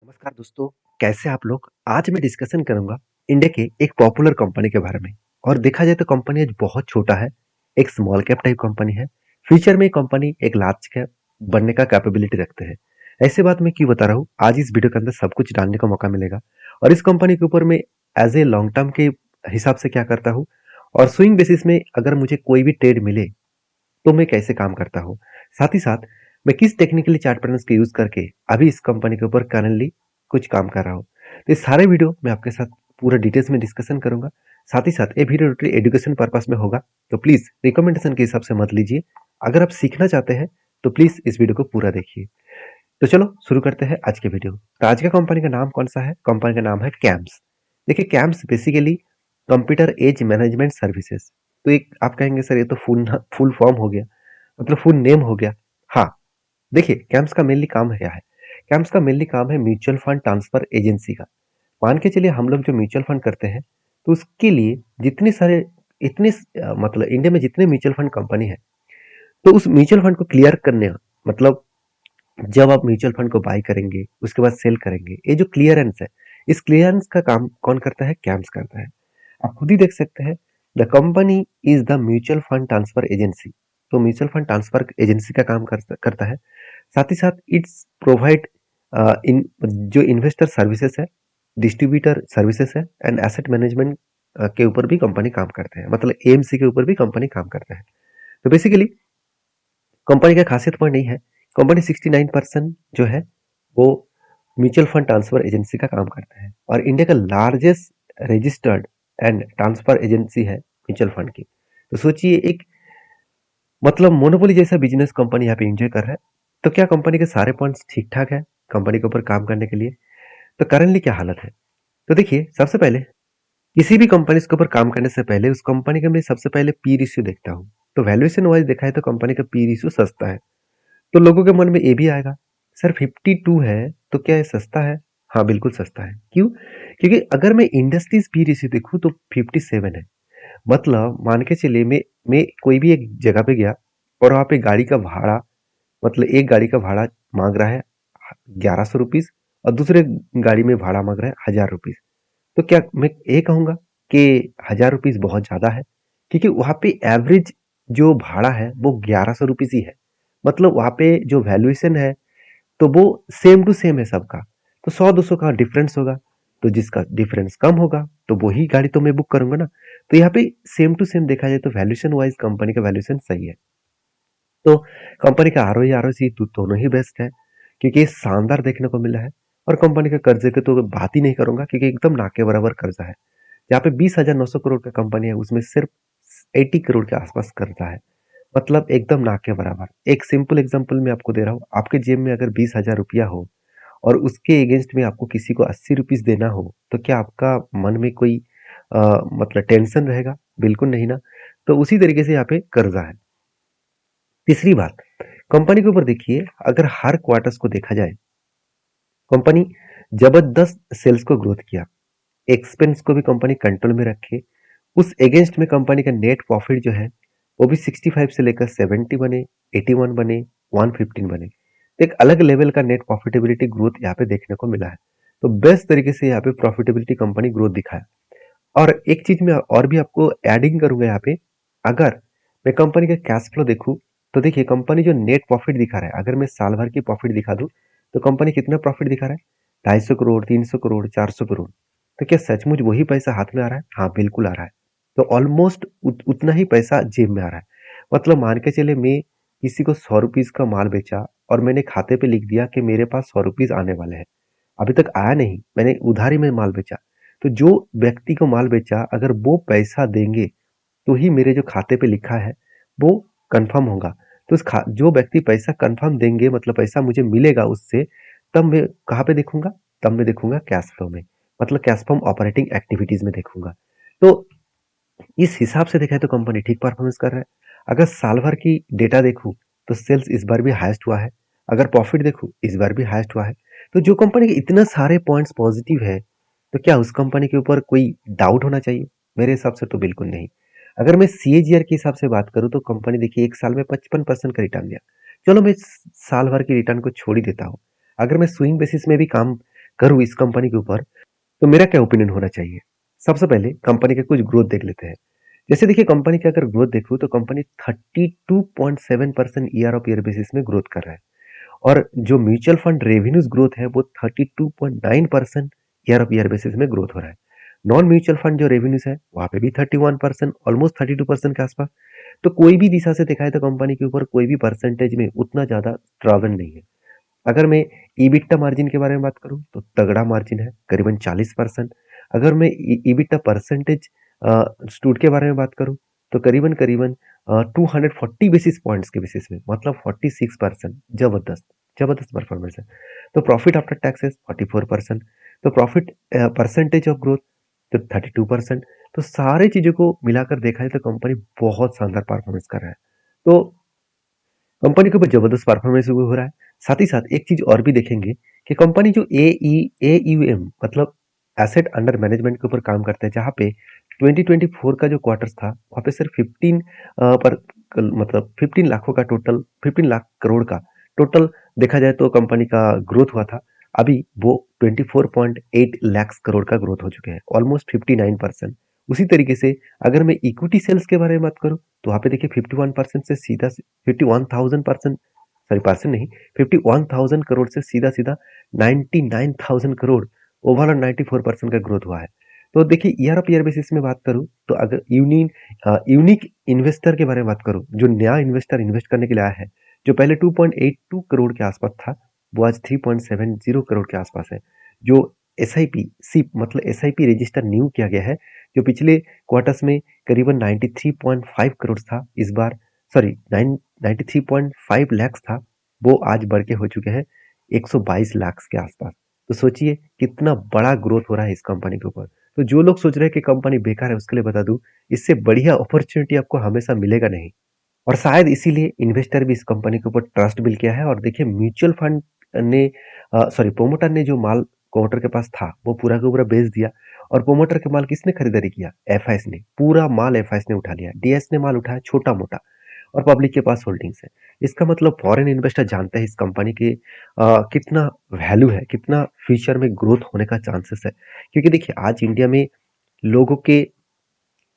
नमस्कार दोस्तों, कैसे आप लोग? आज मैं डिस्कशन करूंगा इंडिया के एक पॉपुलर कंपनी के बारे में। और देखा जाए तो कंपनी आज बहुत छोटा है, एक स्मॉल कैप टाइप कंपनी है। फ्यूचर में कंपनी एक लार्ज कैप बनने का कैपेबिलिटी रखते हैं। ऐसे बात मैं क्यों बता रहा हूँ, आज इस वीडियो के अंदर सब कुछ जानने का मौका मिलेगा। और इस कंपनी के ऊपर मैं एज ए लॉन्ग टर्म के हिसाब से क्या करता हूँ, और स्विंग बेसिस में अगर मुझे कोई भी ट्रेड मिले तो मैं कैसे काम करता हूँ। साथ ही साथ मैं किस टेक्निकली चार्ट पैटर्न्स का यूज करके अभी इस कंपनी के ऊपर करंटली कुछ काम कर रहा हूँ। तो ये सारे वीडियो मैं आपके साथ पूरा डिटेल्स में डिस्कशन करूंगा। साथ ही साथ ये वीडियो टोटली एजुकेशन पर्पस में होगा, तो प्लीज रिकमेंडेशन के हिसाब से मत लीजिए। अगर आप सीखना चाहते हैं तो प्लीज इस वीडियो को पूरा देखिए। तो चलो शुरू करते हैं आज के वीडियो। तो आज का कंपनी का नाम कौन सा है? कंपनी का नाम है कैम्स। देखिए, CAMS basically computer age management services. तो एक आप कहेंगे सर ये तो फुल फॉर्म हो गया, मतलब फुल नेम हो गया। हाँ, देखिए कैम्प्स का मेनली काम क्या है। कैम्प्स का मेनली काम है म्यूचुअल फंड ट्रांसफर एजेंसी का। मान के चलिए हम लोग जो म्यूचुअल फंड करते हैं, तो उसके लिए जितने सारे मतलब इंडिया में जितने म्यूचुअल फंड कंपनी है, तो उस म्यूचुअल फंड को क्लियर करने, मतलब जब आप म्यूचुअल फंड को बाय करेंगे उसके बाद सेल करेंगे, ये जो क्लियरेंस है, इस क्लियरेंस का काम कौन करता है? कैम्प्स करता है। आप खुद ही देख सकते हैं, the company is the mutual fund transfer agency. तो म्यूचुअल फंड ट्रांसफर एजेंसी का काम करता है। साथ ही साथ इट्स प्रोवाइड इन जो इन्वेस्टर सर्विसेज है, डिस्ट्रीब्यूटर सर्विसेज है एंड एसेट मैनेजमेंट के ऊपर भी कंपनी काम करते हैं, मतलब एएमसी के ऊपर भी कंपनी काम करते हैं। तो बेसिकली कंपनी का खासियत पॉइंट नहीं है, कंपनी 69% जो है वो म्यूचुअल फंड ट्रांसफर एजेंसी का काम करता है, और इंडिया का largest registered and transfer agency है म्यूचुअल फंड की। तो सोचिए, एक मतलब मोनोपोली जैसा बिजनेस कंपनी यहाँ पे एंजॉय कर रहा है। तो क्या कंपनी के सारे पॉइंट्स ठीक ठाक है कंपनी के ऊपर काम करने के लिए? तो करंटली क्या हालत है? तो देखिए, सबसे पहले किसी भी कंपनी के ऊपर काम करने से पहले उस कंपनी का मैं सबसे पहले पी रेशियो देखता हूँ। तो वैल्यूएशन वाइज देखा है तो कंपनी का पी रेशियो सस्ता है। तो लोगों के मन में ये भी आएगा, सर 52 है तो क्या ये सस्ता है? हाँ, बिल्कुल सस्ता है। क्यों? क्योंकि अगर मैं इंडस्ट्रीज पी रेशियो देखूँ तो 57 है। मतलब मान के चलिए, मैं कोई भी एक जगह पे गया और वहाँ पे गाड़ी का भाड़ा, मतलब एक गाड़ी का भाड़ा मांग रहा है 1100 रुपीज, और दूसरे गाड़ी में भाड़ा मांग रहा है 1000 रुपीज। तो क्या मैं ये कहूंगा कि 1000 रुपीज बहुत ज्यादा है? क्योंकि वहां पे एवरेज जो भाड़ा है वो 1100 रुपीज ही है। मतलब वहां पे जो वैल्यूएशन है तो वो सेम टू सेम है सबका। तो 100-200 का डिफरेंस होगा, तो जिसका डिफरेंस कम होगा तो वही गाड़ी तो मैं बुक करूंगा ना। तो यहाँ पे सेम टू सेम देखा जाए तो वैल्यूएशन वाइज कंपनी का वैल्यूएशन सही है। तो कंपनी का आरओई आरओसी दोनों ही बेस्ट है, क्योंकि ये शानदार देखने को मिला है। और कंपनी के कर्जे की तो बात ही नहीं करूंगा, क्योंकि एकदम ना के बराबर कर्जा है। यहाँ पे 20,900 करोड़ का कंपनी है, उसमें सिर्फ 80 करोड़ के आसपास कर्जा है। मतलब एकदम ना के बराबर। एक सिंपल एग्जांपल मैं आपको दे रहा हूँ, आपके जेब में अगर 20,000 रुपया हो और उसके अगेंस्ट में आपको किसी को 80 रुपीज देना हो, तो क्या आपका मन में कोई मतलब टेंशन रहेगा? बिल्कुल नहीं ना। तो उसी तरीके से यहाँ पे कर्जा है। तीसरी बात, कंपनी के ऊपर देखिए, अगर हर क्वार्टर्स को देखा जाए, कंपनी जबरदस्त सेल्स को ग्रोथ किया, एक्सपेंस को भी कंपनी कंट्रोल में रखे। उस अगेंस्ट में कंपनी का नेट प्रॉफिट जो है वो भी 65 से लेकर 70 बने, 81 बने, 115 बने। तो एक अलग लेवल का नेट प्रॉफिटेबिलिटी ग्रोथ यहाँ पे देखने को मिला है। तो बेस्ट तरीके से यहाँ पे प्रॉफिटेबिलिटी कंपनी ग्रोथ दिखाया। और एक चीज मैं और भी आपको एडिंग करूंगा यहाँ पे, अगर मैं कंपनी का कैश फ्लो देखूं, तो देखिए कंपनी जो नेट प्रॉफिट दिखा रहा है, अगर मैं साल भर की प्रॉफिट दिखा दूं, तो कंपनी कितना प्रॉफिट दिखा रहा है? 250 करोड़, 300 करोड़, 400 करोड़। तो क्या सचमुच वही पैसा हाथ में आ रहा है? हाँ, बिल्कुल आ रहा है। तो ऑलमोस्ट उतना ही पैसा जेब में आ रहा है। मतलब मान के चले, मैं किसी को 100 रुपीज का माल बेचा और मैंने खाते पे लिख दिया कि मेरे पास 100 रुपीज आने वाले हैं। अभी तक आया नहीं, मैंने उधारी में माल बेचा। तो जो व्यक्ति को माल बेचा, अगर वो पैसा देंगे तो ही मेरे जो खाते पे लिखा है वो कंफर्म होगा। तो जो व्यक्ति पैसा कंफर्म देंगे, मतलब पैसा मुझे मिलेगा उससे, तब मैं कहाँ पे देखूंगा? तब मैं देखूंगा कैश फ्लो में, मतलब कैश फ्लो ऑपरेटिंग एक्टिविटीज में देखूंगा। तो इस हिसाब से देखा है तो कंपनी ठीक परफॉर्मेंस कर रहा है। अगर साल भर की डेटा देखूं तो सेल्स इस बार भी हाईएस्ट हुआ है। अगर प्रॉफिट देखूं, इस बार भी हाईएस्ट हुआ है। तो जो कंपनी के इतना सारे पॉइंट्स पॉजिटिव है, तो क्या उस कंपनी के ऊपर कोई डाउट होना चाहिए? मेरे हिसाब से तो बिल्कुल नहीं। अगर मैं सीएजीआर के हिसाब से बात करूं तो कंपनी देखिए एक साल में 55% का रिटर्न दिया। चलो मैं साल भर की रिटर्न को छोड़ ही देता हूं। अगर मैं स्विंग बेसिस में भी काम करूँ इस कंपनी के ऊपर, तो मेरा क्या ओपिनियन होना चाहिए? सबसे पहले कंपनी का कुछ ग्रोथ देख लेते हैं। जैसे देखिए कंपनी की अगर ग्रोथ देखूँ तो company 32.7% year of year basis में ग्रोथ कर रहा है और जो म्यूचुअल फंड रेवेन्यूज़ ग्रोथ है वो 32.9% ईयर ऑफ ईयर बेसिस में ग्रोथ हो रहा है। नॉन म्यूचुअल फंड जो रेवेन्यूज़ है वहाँ पे भी 31% ऑलमोस्ट 32% के आसपास। तो कोई भी दिशा से देखा है तो कंपनी के ऊपर कोई भी परसेंटेज में उतना ज़्यादा स्ट्रगल नहीं है। अगर मैं ईबिटा मार्जिन के बारे में बात करूँ तो तगड़ा मार्जिन है करीबन 40%। अगर मैं ईबिटा परसेंटेज स्टूड के बारे में बात करूँ तो करीबन करीबन 240 बेसिस पॉइंट्स के बेसिस में मतलब 46%। जबरदस्त जबरदस्त परफॉर्मेंस है। तो प्रॉफिट आफ्टर टैक्सेस 44%। तो प्रॉफिट परसेंटेज ऑफ ग्रोथ तो 32%। तो सारे चीज़ों को मिलाकर देखा जाए तो कंपनी बहुत शानदार परफॉर्मेंस कर रहा है। तो कंपनी के ऊपर जबरदस्त परफॉर्मेंस भी हो रहा है। साथ ही साथ एक चीज और भी देखेंगे कि कंपनी जो AUM मतलब एसेट अंडर मैनेजमेंट के ऊपर काम करते हैं, जहाँ पे 2024 का जो क्वार्टर था वहाँ पे सिर्फ 15 पर मतलब 15 लाखों का टोटल 15 लाख करोड़ का टोटल देखा जाए तो कंपनी का ग्रोथ हुआ था। अभी वो 24.8 लाख करोड़ का ग्रोथ हो चुके हैं, ऑलमोस्ट 59%। उसी तरीके से अगर मैं इक्विटी सेल्स के बारे में बात करूं तो वहाँ पे देखिए 51% से सीधा 51,000% सॉरी परसेंट नहीं 51,000 करोड़ से सीधा सीधा 99,000 करोड़ ओवरऑल 94% का ग्रोथ हुआ है। तो देखिए ईयर ऑफ ईयर बेसिस में बात करूं तो अगर यूनिक इन्वेस्टर के बारे में बात करूं, जो नया इन्वेस्टर इन्वेस्ट करने के लिए आया है, जो पहले 2.82 करोड़ के आसपास था वो आज 3.70 करोड़ के आसपास है। जो SIP सिप मतलब SIP रजिस्टर न्यू किया गया है, जो पिछले क्वार्टर्स में करीबन 93.5 करोड़ था, इस बार सॉरी 93.5 लाख था, वो आज बढ़ के हो चुके हैं 122 लाख के आसपास। तो सोचिए कितना बड़ा ग्रोथ हो रहा है इस कंपनी के ऊपर। तो जो लोग सोच रहे हैं कि कंपनी बेकार है उसके लिए बता दूं, इससे बढ़िया अपॉर्चुनिटी आपको हमेशा मिलेगा नहीं। और शायद इसीलिए इन्वेस्टर भी इस कंपनी के ऊपर ट्रस्ट बिल्ड किया है। और देखिए म्यूचुअल फंड ने सॉरी प्रोमोटर ने जो माल प्रोमोटर के पास था वो पूरा का पूरा बेच दिया। और प्रोमोटर के माल किसने खरीदारी किया? एफआईएस ने। पूरा माल एफआईएस ने उठा लिया, डीएस ने माल उठाया छोटा मोटा, और पब्लिक के पास होल्डिंग्स है। इसका मतलब फॉरेन इन्वेस्टर जानते हैं इस कंपनी के कितना वैल्यू है, कितना फ्यूचर में ग्रोथ होने का चांसेस है। क्योंकि देखिए आज इंडिया में लोगों के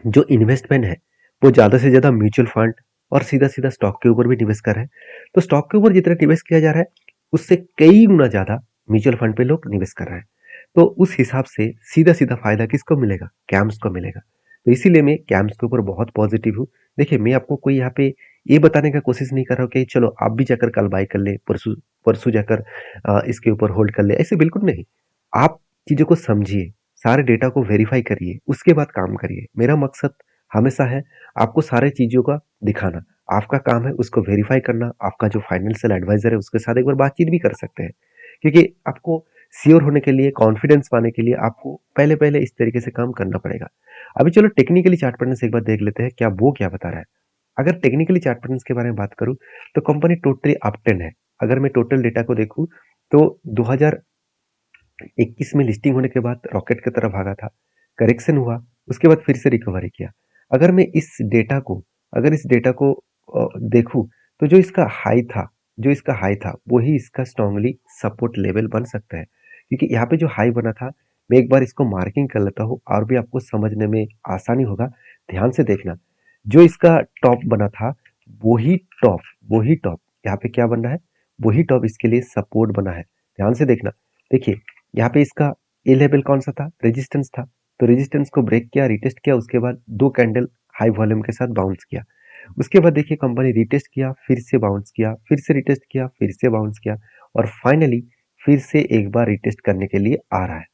जो इन्वेस्टमेंट है वो ज़्यादा से ज़्यादा म्यूचुअल फंड और सीधा-सीधा स्टॉक के ऊपर भी निवेश कर रहे हैं। तो स्टॉक के ऊपर जितना निवेश किया जा रहा है, उससे कई गुना ज़्यादा म्यूचुअल फंड पे लोग निवेश कर रहे हैं। तो उस हिसाब से सीधा-सीधा फ़ायदा किसको मिलेगा? कैम्स को मिलेगा। तो इसीलिए मैं कैम्स के ऊपर बहुत पॉज़िटिव हूँ। देखिए, मैं आपको कोई यहाँ पे ये बताने का कोशिश नहीं कर रहा हूँ कि चलो आप भी जाकर कल बाय कर लें, परसों परसों जाकर इसके ऊपर होल्ड कर लें, ऐसे बिल्कुल नहीं। आप चीज़ों को समझिए, सारे डेटा को वेरीफाई करिए, उसके बाद काम करिए। मेरा मकसद हमेशा है आपको सारे चीज़ों का दिखाना। आपका काम है उसको वेरीफाई करना। आपका जो फाइनेंशियल एडवाइज़र है उसके साथ एक बार बातचीत भी कर सकते हैं। क्योंकि आपको श्योर होने के लिए, कॉन्फिडेंस पाने के लिए आपको पहले-पहले इस तरीके से काम करना पड़ेगा। अभी चलो टेक्निकली चार्ट पैटर्न से एक बार देख लेते हैं, क्या वो क्या बता रहा है। अगर टेक्निकली चार्ट पैटर्न्स के बारे में बात करूँ तो कंपनी टोटली अपट्रेंड है। अगर मैं टोटल डेटा को देखूँ तो 2021 में लिस्टिंग होने के बाद रॉकेट की तरफ भागा था, करेक्शन हुआ, उसके बाद फिर से रिकवरी किया। अगर मैं इस डेटा को देखूँ तो जो इसका हाई था वही इसका स्ट्रांगली सपोर्ट लेवल बन सकता है। क्योंकि यहाँ पे जो हाई बना था, मैं एक बार इसको मार्किंग कर लेता हूँ और भी आपको समझने में आसानी होगा। ध्यान से देखना, जो इसका टॉप बना था वही टॉप वही टॉप यहाँ पे क्या बन रहा है, वही टॉप इसके लिए सपोर्ट बना है। ध्यान से देखना। देखिए यहाँ पे इसका ए लेवल कौन सा था? रेजिस्टेंस था। तो रेजिस्टेंस को ब्रेक किया, रिटेस्ट किया, उसके बाद दो कैंडल हाई वॉल्यूम के साथ बाउंस किया। उसके बाद देखिए कंपनी रिटेस्ट किया, फिर से बाउंस किया, फिर से रिटेस्ट किया, फिर से बाउंस किया, और फाइनली फिर से एक बार रिटेस्ट करने के लिए आ रहा है।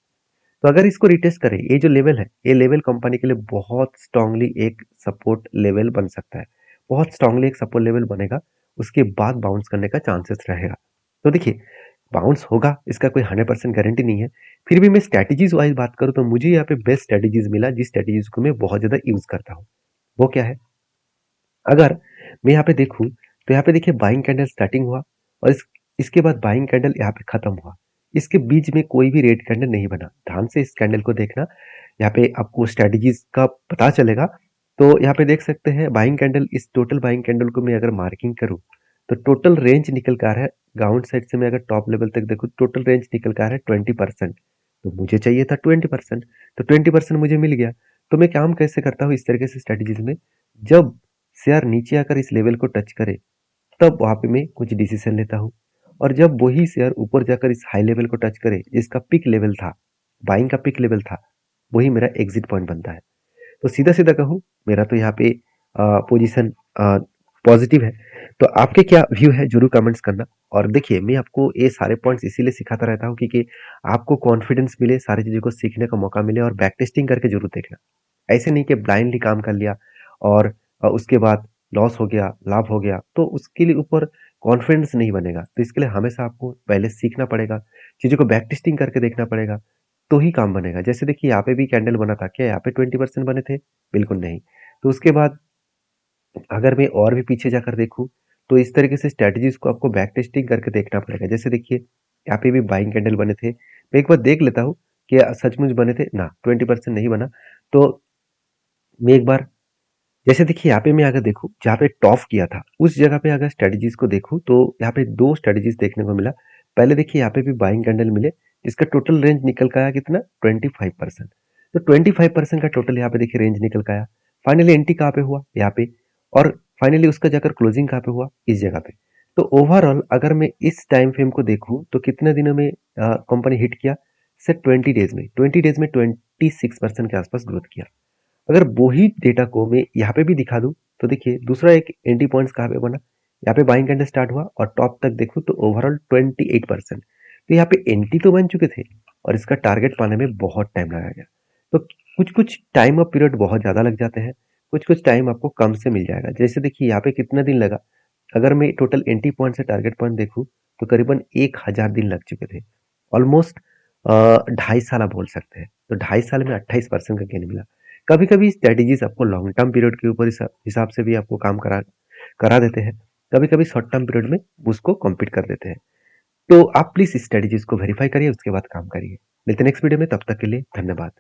तो अगर इसको रिटेस्ट करें, ये जो लेवल है, ये लेवल कंपनी के लिए बहुत स्ट्रांगली एक सपोर्ट लेवल बन सकता है। बहुत स्ट्रांगली एक सपोर्ट लेवल बनेगा, उसके बाद बाउंस करने का चांसेस रहेगा। तो देखिए बाउंस होगा, इसका कोई 100% गारंटी नहीं है। फिर भी मैं स्ट्रैटेजीज वाइज बात करूँ तो मुझे यहाँ पे बेस्ट स्ट्रैटेजीज मिला, जिस स्ट्रैटेजीज को मैं बहुत ज़्यादा यूज़ करता हूँ। वो क्या है? अगर मैं यहाँ पे देखूँ तो यहाँ पे देखिए बाइंग कैंडल स्टार्टिंग हुआ और इसके बाद बाइंग कैंडल यहाँ पे खत्म हुआ। इसके बीच में कोई भी रेड कैंडल नहीं बना। ध्यान से इस कैंडल को देखना, यहाँ पे आपको स्ट्रेटजीज का पता चलेगा। तो यहाँ पे देख सकते हैं बाइंग कैंडल, इस टोटल बाइंग कैंडल को मैं अगर मार्किंग करूँ तो टोटल रेंज निकल कर आ रहा है, ग्राउंड साइड से मैं अगर टॉप लेवल तक देखूँ टोटल रेंज निकल कर आ रहा है 20%। तो मुझे चाहिए था 20%, तो 20% मुझे मिल गया। तो मैं काम कैसे करता हूँ इस तरीके से स्ट्रेटेजीज में, जब शेयर नीचे आकर इस लेवल को टच करे तब वहां पे मैं कुछ डिसीजन लेता हूँ, और जब वही शेयर ऊपर जाकर इस हाई लेवल को टच करे जिसका पिक लेवल था, बाइंग का पिक लेवल था, वही मेरा एग्जिट पॉइंट बनता है। तो सीधा सीधा कहूँ, मेरा तो यहाँ पे पोजीशन पॉजिटिव है। तो आपके क्या व्यू है जरूर कमेंट्स करना। और देखिए, मैं आपको ये सारे पॉइंट्स इसीलिए सिखाता रहता हूँ क्योंकि आपको कॉन्फिडेंस मिले, सारी चीज़ों को सीखने का मौका मिले, और बैक टेस्टिंग करके जरूर देखना। ऐसे नहीं कि ब्लाइंडली काम कर लिया और उसके बाद लॉस हो गया, लाभ हो गया, तो उसके लिए ऊपर कॉन्फिडेंस नहीं बनेगा। तो इसके लिए हमेशा आपको पहले सीखना पड़ेगा, चीज़ों को बैक टेस्टिंग करके देखना पड़ेगा, तो ही काम बनेगा। जैसे देखिए, यहाँ पे भी कैंडल बना था, क्या यहाँ पे 20% बने थे? बिल्कुल नहीं। तो उसके बाद अगर मैं और भी पीछे जाकर देखूँ, तो इस तरीके से स्ट्रैटेजीज को आपको बैक टेस्टिंग करके देखना पड़ेगा। जैसे देखिए, यहाँ पे भी बाइंग कैंडल बने थे, मैं एक बार देख लेता हूँ कि सचमुच बने थे ना, 20% नहीं बना। तो मैं एक बार, जैसे देखिए यहाँ पे मैं अगर देखूँ जहाँ पे टॉप किया था उस जगह पे अगर स्ट्रेटजीज को देखूँ तो यहाँ पे दो स्ट्रेटजीज देखने को मिला। पहले देखिए यहाँ पे भी बाइंग कैंडल मिले, इसका टोटल रेंज निकल का आया कितना, 25%। तो 25% का टोटल यहाँ पे देखिए रेंज निकल का आया। फाइनली एंट्री कहाँ पे हुआ, यहाँ पे, और फाइनली उसका जाकर क्लोजिंग कहाँ पे हुआ, इस जगह पे। तो ओवरऑल अगर मैं इस टाइम फ्रेम को देखूँ तो कितने दिनों में कंपनी हिट किया, सिर्फ 20 डेज में 26% के आसपास ग्रोथ किया। अगर वही डेटा को मैं यहाँ पे भी दिखा दूं तो देखिए दूसरा एक एंट्री पॉइंट्स कहाँ पे बना, यहाँ पे बाइंग कैंडल स्टार्ट हुआ और टॉप तक देखूं तो ओवरऑल 28%। तो यहाँ पे एंट्री तो बन चुके थे और इसका टारगेट पाने में बहुत टाइम लगा गया। तो कुछ कुछ टाइम ऑफ पीरियड बहुत ज्यादा लग जाते हैं, कुछ कुछ टाइम आपको कम से मिल जाएगा। जैसे देखिए यहाँ पे कितना दिन लगा, अगर मैं टोटल एंट्री पॉइंट से टारगेट पॉइंट देखूं तो करीबन 1000 दिन लग चुके थे। ऑलमोस्ट 2.5 साल आप बोल सकते हैं। तो 2.5 साल में 28% का गेन मिला। कभी कभी स्ट्रेटेजीज आपको लॉन्ग टर्म पीरियड के ऊपर हिसाब से भी आपको काम करा करा देते हैं, कभी कभी शॉर्ट टर्म पीरियड में उसको कम्पीट कर देते हैं। तो आप प्लीज इस स्ट्रेटेजीज को वेरीफाई करिए, उसके बाद काम करिए। मिलते हैं नेक्स्ट वीडियो में, तब तक के लिए धन्यवाद।